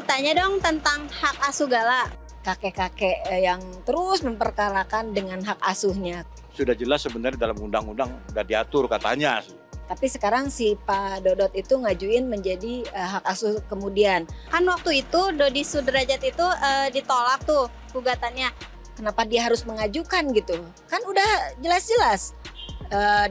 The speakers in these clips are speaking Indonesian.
tanya dong tentang hak asuh Gala. Kakek-kakek yang terus memperkarakan dengan hak asuhnya. Sudah jelas sebenarnya dalam undang-undang udah diatur katanya. Tapi sekarang si Pak Dodot itu ngajuin menjadi hak asuh kemudian. Kan waktu itu Dodi Sudrajat itu ditolak tuh gugatannya. Kenapa dia harus mengajukan gitu? Kan udah jelas-jelas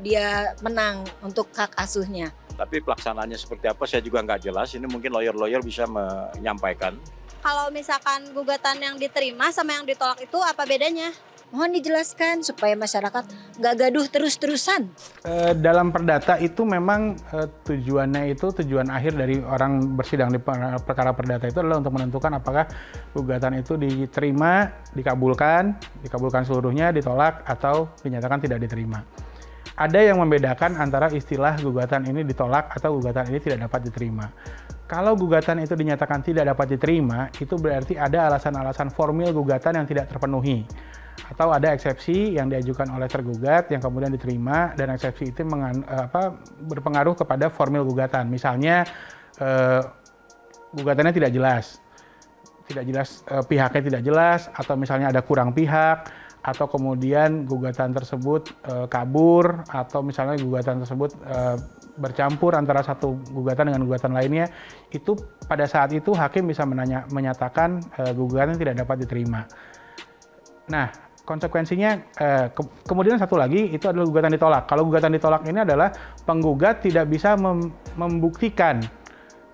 dia menang untuk hak asuhnya. Tapi pelaksanaannya seperti apa saya juga nggak jelas. Ini mungkin lawyer-lawyer bisa menyampaikan. Kalau misalkan gugatan yang diterima sama yang ditolak itu apa bedanya? Mohon dijelaskan supaya masyarakat nggak gaduh terus-terusan. Dalam perdata itu memang tujuannya itu tujuan akhir dari orang bersidang di perkara perdata itu adalah untuk menentukan apakah gugatan itu diterima, dikabulkan seluruhnya, ditolak atau dinyatakan tidak diterima. Ada yang membedakan antara istilah gugatan ini ditolak atau gugatan ini tidak dapat diterima. Kalau gugatan itu dinyatakan tidak dapat diterima, itu berarti ada alasan-alasan formil gugatan yang tidak terpenuhi. Atau ada eksepsi yang diajukan oleh tergugat yang kemudian diterima, dan eksepsi itu berpengaruh kepada formil gugatan. Misalnya gugatannya tidak jelas pihaknya tidak jelas, atau misalnya ada kurang pihak, atau kemudian gugatan tersebut kabur, atau misalnya gugatan tersebut bercampur antara satu gugatan dengan gugatan lainnya, itu pada saat itu hakim bisa menyatakan gugatan tidak dapat diterima. Nah, konsekuensinya kemudian satu lagi itu adalah gugatan ditolak. Kalau gugatan ditolak ini adalah penggugat tidak bisa membuktikan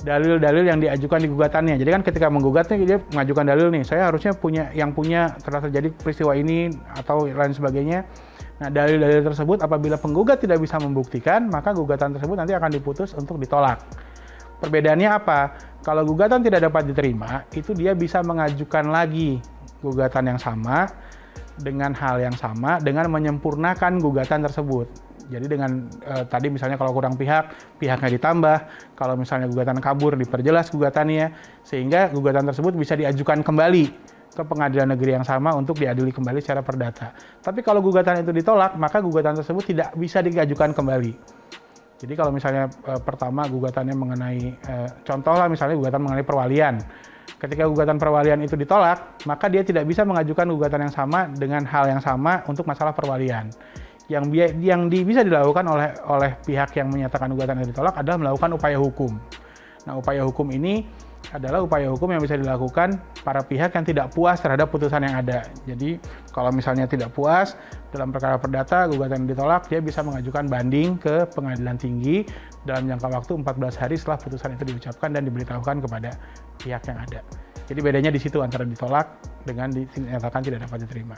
dalil-dalil yang diajukan di gugatannya. Jadi kan ketika menggugatnya dia mengajukan dalil nih, saya harusnya telah terjadi peristiwa ini atau lain sebagainya. Nah, dalil-dalil tersebut apabila penggugat tidak bisa membuktikan, maka gugatan tersebut nanti akan diputus untuk ditolak. Perbedaannya apa? Kalau gugatan tidak dapat diterima, itu dia bisa mengajukan lagi gugatan yang sama dengan hal yang sama dengan menyempurnakan gugatan tersebut. Jadi dengan tadi misalnya kalau kurang pihaknya ditambah, kalau misalnya gugatan kabur diperjelas gugatannya, sehingga gugatan tersebut bisa diajukan kembali ke pengadilan negeri yang sama untuk diadili kembali secara perdata. Tapi kalau gugatan itu ditolak, maka gugatan tersebut tidak bisa diajukan kembali. Jadi kalau misalnya pertama gugatannya mengenai, contohlah misalnya gugatan mengenai perwalian. Ketika gugatan perwalian itu ditolak, maka dia tidak bisa mengajukan gugatan yang sama dengan hal yang sama untuk masalah perwalian. Yang bisa dilakukan oleh pihak yang menyatakan gugatan itu ditolak adalah melakukan upaya hukum. Nah, upaya hukum ini adalah upaya hukum yang bisa dilakukan para pihak yang tidak puas terhadap putusan yang ada. Jadi, kalau misalnya tidak puas dalam perkara perdata, gugatan yang ditolak, dia bisa mengajukan banding ke pengadilan tinggi dalam jangka waktu 14 hari setelah putusan itu diucapkan dan diberitahukan kepada pihak yang ada. Jadi bedanya di situ antara ditolak dengan dinyatakan tidak dapat diterima.